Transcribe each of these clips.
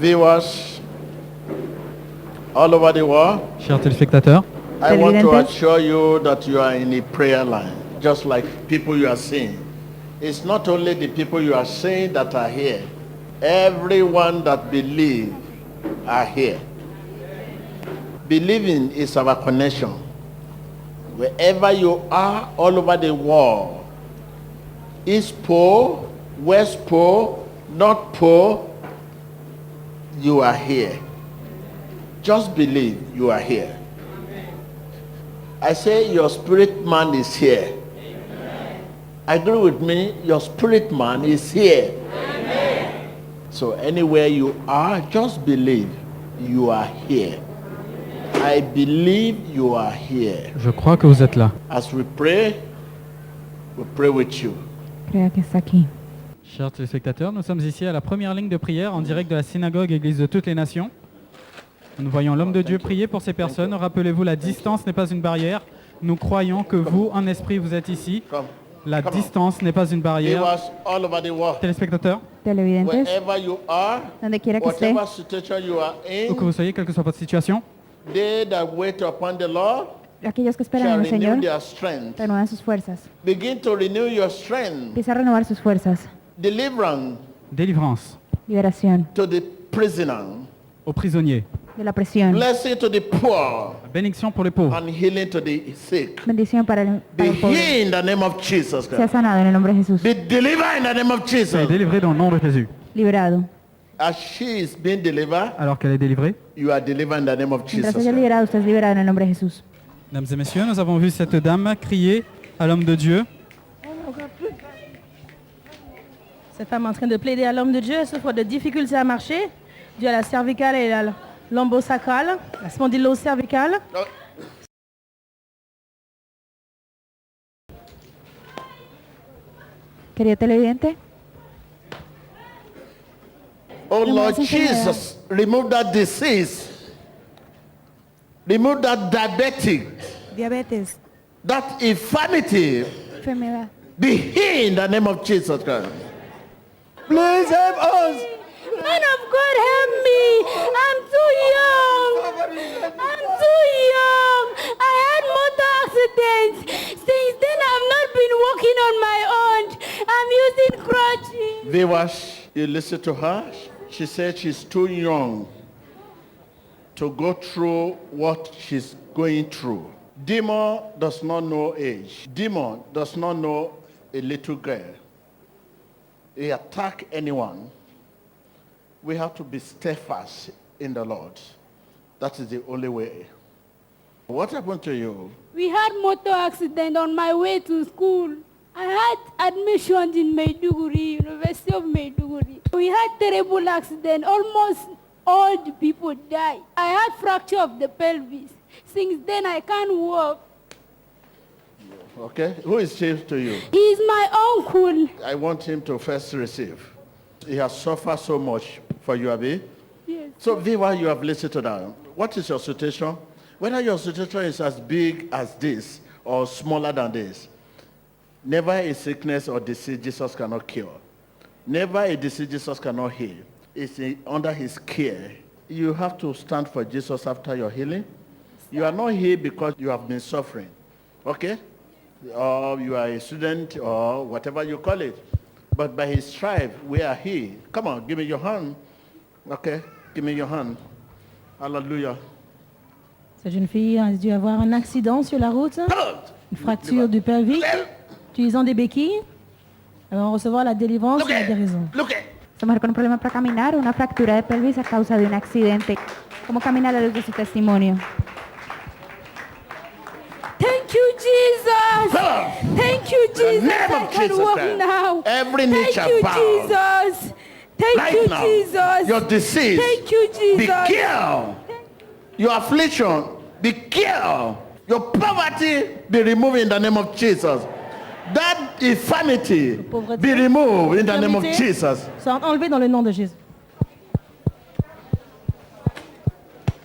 Viewers all over the world, Chers téléspectateurs, I want to Televidentes. assure you that you are in a prayer line, just like people you are seeing. It's not only the people you are seeing that are here. Everyone that believes are here. Believing is our connection. Wherever you are, all over the world, East Pole, West Pole, North Pole, you are here. Just believe you are here. I say your spirit man is here. Agree with me, your spirit man is here. So anywhere you are, just believe you are here. I believe you are here. je crois que vous êtes là. As we pray with you. Crea que está aquí. Chers téléspectateurs, nous sommes ici à la première ligne de prière en direct de la synagogue Église de toutes les nations. Nous voyons l'homme de Dieu prier pour ces personnes. Rappelez-vous, la distance n'est pas une barrière. Nous croyons que vous, en esprit, vous êtes ici. Come. La Come on. distance n'est pas une barrière. Viewers all over the world. Téléspectateurs, Televidentes, Wherever you are, donde quiera que esté, whatever situation you are où que in, vous soyez, quelle que soit votre situation, they that wait upon the Lord aquellos que esperan shall al renew Señor their strength. renuevan sus fuerzas. Begin to renew your strength. Empieza a renovar sus fuerzas. Deliverance délivrance Liberación to the prisoner. aux prisonniers, de la presión. Blessing to the poor bénédiction pour les pauvres, and healing to the sick. Bendición para el Be pobre. healed in the name of Jesus Sea Christ. sanado en el nombre de Jesús. Be delivered in the name of soyez Jesus. délivrés dans le nom de Jésus. Liberado. As she is being delivered, Alors qu'elle est délivrée, you are delivered in the name of Jesus Mientras ella es Christ. liberada, usted es liberado en el nombre de Jesús. mesdames et messieurs, nous avons vu cette dame crier à l'homme de Dieu. Cette femme est en train de plaider à l'homme de Dieu, elle souffre de difficultés à marcher, dû à la cervicale et la lombosacrale, la spondylose cervicale. Querido televidente, Oh Lord Gracias, Señor. Jesus, remove that disease. Remove that diabetic, diabetes, that infirmity. enfermedad. Be healed in the name of Jesus Christ. Please help us. Man of God, help me! I'm too young! I'm too young! I had motor accidents. Since then, I've not been walking on my own. I'm using crutches. Viewers, you listen to her. She said she's too young to go through what she's going through. Demon does not know age. Demon does not know a little girl. He attack anyone. We have to be steadfast in the Lord. That is the only way. What happened to you? We had motor accident on my way to school. I had admissions in Maiduguri, University of Maiduguri. We had terrible accident. Almost all the people died. I had fracture of the pelvis. Since then, I can't walk. Okay? Who is chief to you? He's my uncle. I want him to first receive. He has suffered so much for you, Abi. Yes. So, Viva, you have listened to that. What is your situation? Whether your situation is as big as this or smaller than this, never a sickness or disease Jesus cannot cure. Never a disease Jesus cannot heal. It's under his care. You have to stand for Jesus after your healing. You are not here because you have been suffering. Okay? Or you are a student or whatever you call it. But by his stripe, we are healed. Come on, give me your hand. Okay? Give me your hand. Hallelujah. Cette jeune fille a dû avoir un accident sur la route, une fracture du pelvic, utilisant des béquilles. Elle va recevoir la délivrance et la guérison. Look at. Esta mujer con un problema para caminar, una fractura de pelvis a causa de un accidente. ¿Cómo camina a la luz de su testimonio? Thank you, Jesus. Thank you, Jesus. name I of can Jesus walk Christ. now. Every knee Thank shall you, bow. Jesus. Thank Right you, now, Jesus. your disease Thank you, be Jesus. cured. Your affliction be cured. Your poverty be removed in the name of Jesus. That infirmity be removed in the name of Jesus. Sont enlevés dans le nom de Jésus.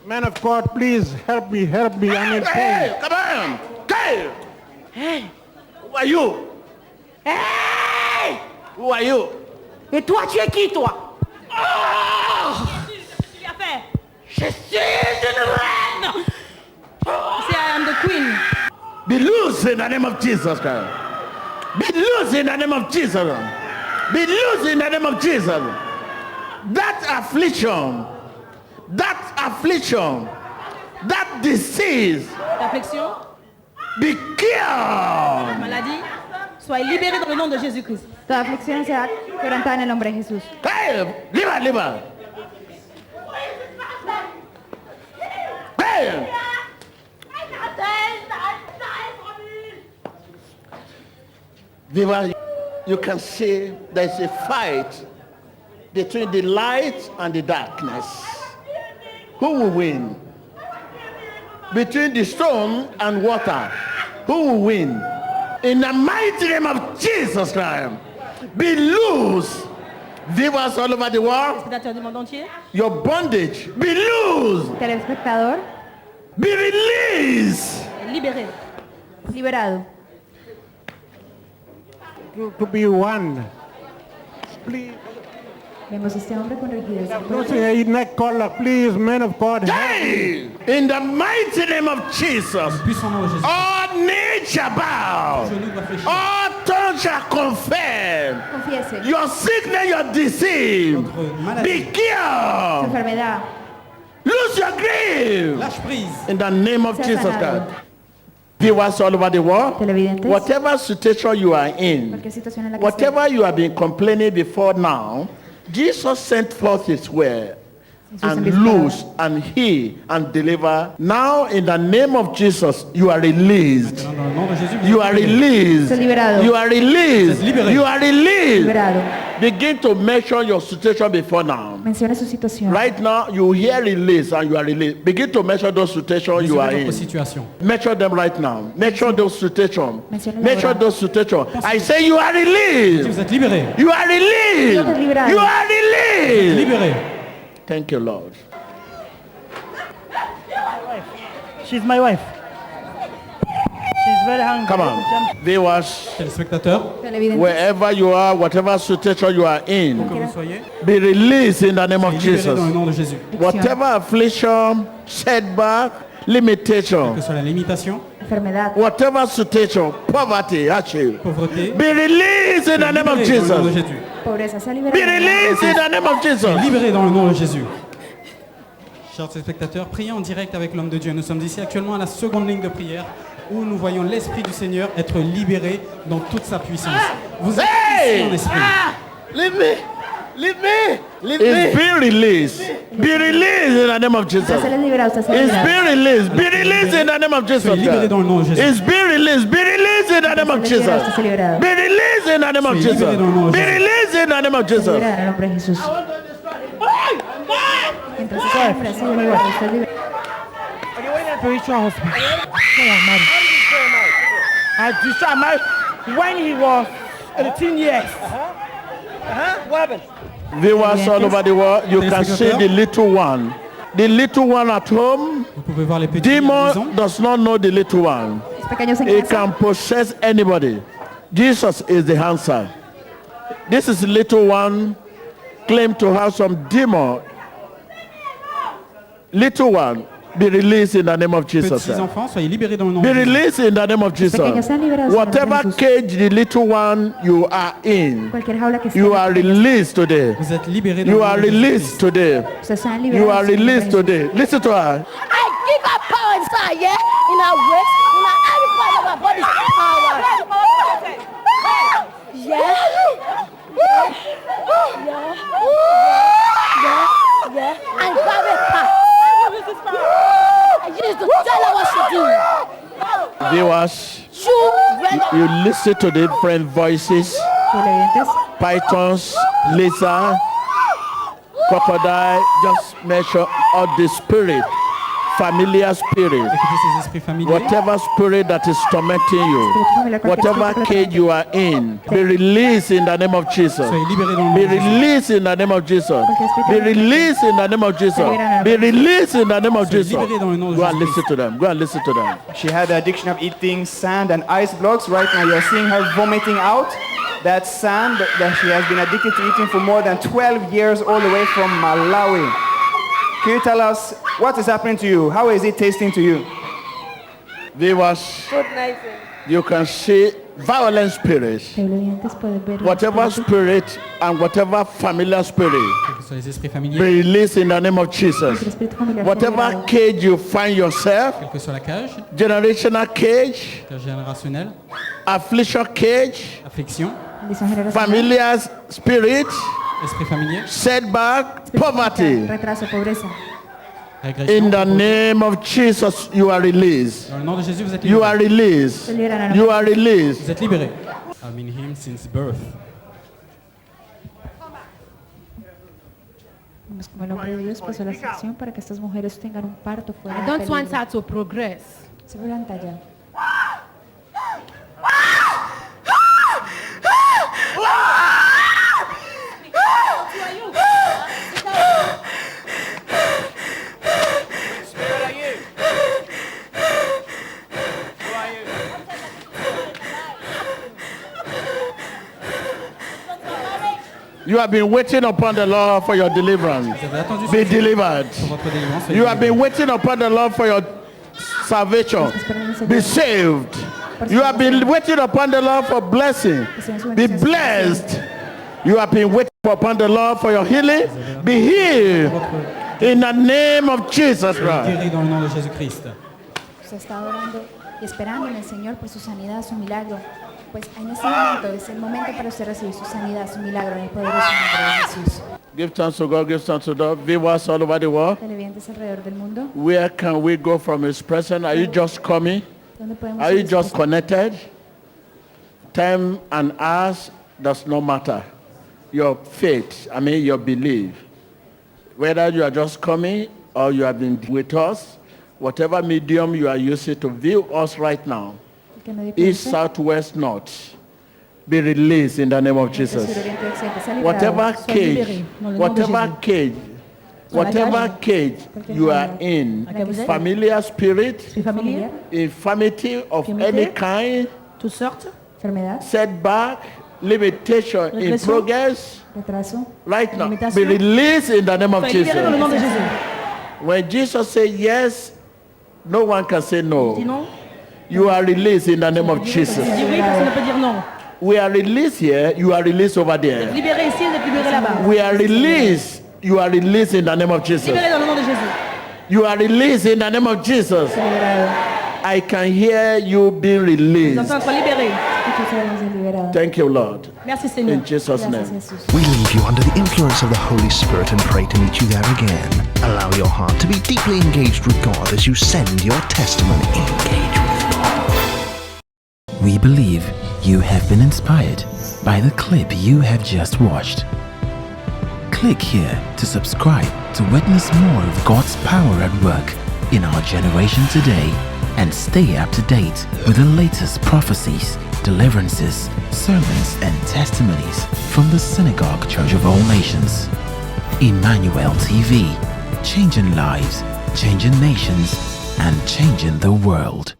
Man of God, please help me, I'm in Hey, pain. come on. Hey. Hey. Who are you? Hey. Who are you? Et toi, tu es qui, toi? Je suis une reine. Say, I am the queen. Be loose in the name of Jesus Christ. Be loose in the name of Jesus. Be loose in the name of Jesus. That affliction, that disease, L'affliction, be cured. maladie, sois libéré dans le nom de Jésus-Christ. Toda aflicción sea quebrantada en el nombre de Jesús. Hey, liver. Hey. Viva, you can see there's a fight between the light and the darkness. Who will win? Between the stone and water, who will win? In the mighty name of Jesus Christ, be loose. Viewers all over the world, Spectateurs du monde entier, your bondage, be loose. Telespectador, Be released. libéré. liberado. To be one. Please. Vemos a este hombre con rigidez. Don't say neck collar, please, man of God. Hey, in the mighty name of Jesus, Puissant nom de Jésus. all knees shall bow, Genoux doivent fléchir. all tongues shall confess. Confiese Your sickness, your disease, Votre maladie. be su cured. enfermedad. Lose your grave. Lâche prise. In the name of Sea Jesus sanado. Christ. Viewers all over the world, Televidentes, whatever situation you are in, cualquier situación en la que whatever you have been complaining before now, Jesus sent forth his word and envió su loose and heal and deliver. Now in the name of Jesus, you are released. Dans le nom de Jésus, vous You êtes are libérés. released. Estás liberado. You are released. Libéré. You are released. liberado. Begin to measure your situation before now. Menciona su situación. Right now, you hear release and you are released. Begin to measure those situations you are Mesurez votre in. situation. Measure them right now. Measure those situations. Menciona Measure ahora. those situations. I say you are Si released. vous êtes libérés. You are released. Estás liberado. You are released. Libérés. Thank you, Lord. She's my wife. She's very hungry. Come on. Viewers, Téléspectateurs, Televidentes, wherever you are, whatever situation you are in, que vous soyez, be released in the name of libérés dans le Jesus. nom de Jésus. Whatever affliction, setback, limitation, Que ce soit la limitation, enfermedad, whatever situation, poverty, hardship, pauvreté, be released in the name of libérés dans le nom de Jesus. Jésus. pobreza, sea Be liberado. released in the name of Jesus. Libérés dans le nom de Jésus. Chers téléspectateurs, priez en direct avec l'homme de Dieu. Nous sommes ici actuellement à la seconde ligne de prière où nous voyons l'Esprit du Seigneur être libéré dans toute sa puissance. Vous êtes ici en esprit. Leave me. Leave me. Leave me. Be released. Be released in the name of Jesus. Estás liberado, estás It's liberado. be released. Be released in the name of Jesus. Soyez libérés dans le nom de Jésus. It's be released. Be released in the name of Jesus. Estás liberado. Be released in the name of Soyez Jesus. libérés dans le nom de Be Jésus. released in the name of Jesus. Liberado en el nombre de Jesús. Mientras este hombre ha sido liberado, estás liberado. Are you waiting to reach your husband? No, I'm married. I just got married when he was 18 years. What happened? Viewers all over the world, you can see the little one. The little one at home, Vous pouvez voir les petits à la demon maison. does not know the little one. Los pequeños en It casa can possess anybody. Jesus is the answer. This is little one claim to have some demon. Little one, be released in the name of Jesus. Petits enfants, soyez libérés dans le nom Be de Jésus. released in the name of Jesus. pequeños sean liberados en el nombre de Whatever Jesús. cage the little one you are in, cualquier jaula que esté you are released today. Vous êtes libérés dans You le nom are de released Jésus. today. ustedes sean You liberados are en el nombre de released Jesús. today. Listen to her. I give her power inside, yeah? In our waist, in our every part of our body. Power. Yeah. Yeah. And grab it back. I used to tell her what to do. Viewers, You ready? you listen to the different voices. Televidentes, Pythons, lizard, crocodile, just measure all the spirit, familiar spirit, Écoutez ces esprits familiers. whatever spirit that is tormenting you, whatever cage you are in, be released in the name of Jesus. Soyez libérés dans le nom Be de Jésus. released in the name of Jesus. Be released in the name of Jesus. Be released in the name of Jesus. libérés dans le nom de Go and Jésus-Christ. listen to them. Go and listen to them. She had the addiction of eating sand and ice blocks. Right now you're seeing her vomiting out that sand that she has been addicted to eating for more than 12 years all the way from Malawi. Can you tell us what is happening to you? How is it tasting to you? Viewers, Good night. you can see violent spirits. Televidentes pueden ver Whatever spirit and whatever familiar spirit Que ce soit les esprits be familiers, released in the name of Jesus. el espíritu familiar sea Whatever liberado. cage you find yourself, quelle que soit la cage generational cage, générationnelle, affliction cage, affliction, Maldición generacional, familiar spirit, esprit familier, setback, poverty. retraso, pobreza. régression. In the name of Jesus, you are released. Dans le nom de Jésus, vous êtes You are libérés. released. You are released. Vous êtes libérés. I'm in him since birth. Vemos como el hombre de Dios pasó la sección para que estas mujeres tengan un parto fuera I de don't want peligro. her to progress. Se levanta ya. You have been waiting upon the Lord for your deliverance. Vous avez attendu Be sur delivered. votre délivrance. soyez You have been libérés. waiting upon the Lord for your salvation. Be saved. You have been waiting upon the Lord for blessing. Be blessed. You have been waiting upon the Lord for your healing. Be healed. In the name of Jesus Christ. Guéris dans le nom de Jésus-Christ. Usted está orando y esperando en el Señor por su sanidad, su milagro. Pues en este momento es el momento para usted recibir su sanidad, su milagro en el poderoso nombre de Jesús. Give thanks to God. Give thanks to God. Viewers all over the world. Televidentes alrededor del mundo, Where can we go from His presence? Are you just coming? ¿dónde podemos Are you ir just después? connected? Time and hours does not matter. Your faith, your belief. Whether you are just coming or you have been with us, whatever medium you are using to view us right now, El que medio que east, usted, south, west, north, be released in the name of norte, sur, Jesus. oriente, occidente, sea liberado. Whatever Sois cage, libéré dans le nom de whatever Jésus. cage, whatever cage you are in, Laquelle vous êtes? familiar spirit, Esprit familier, infirmity of Infirmité. any kind, toutes sortes, Enfermedad, setback, limitation in Régression. progress, retraso, right now, Limitation. be released in the name of soyez libérés dans le nom Jesus. de Jésus. When Jesus said yes, no one can say Dis no. non, You are released in the name of Jesus. dis oui, personne ne peut dire non. We are released here, you are released over there. Libérés ici, vous êtes libérés là-bas. We are released, you are released in the name of Jesus. Libérés dans le nom de Jésus. You are released in the name of Jesus. I can hear you being Vous released. entendez, sois libérés. y que seamos liberados. Thank you, Lord. Merci Seigneur. In Jesus' Gracias, name. Jesús. We leave you under the influence of the Holy Spirit and pray to meet you there again. Allow your heart to be deeply engaged with God as you send your testimony. Engage with God. We believe you have been inspired by the clip you have just watched. Click here to subscribe to witness more of God's power at work in our generation today and stay up to date with the latest prophecies, deliverances, sermons, and testimonies from the Synagogue Church of All Nations. Emmanuel TV, changing lives, changing nations, and changing the world.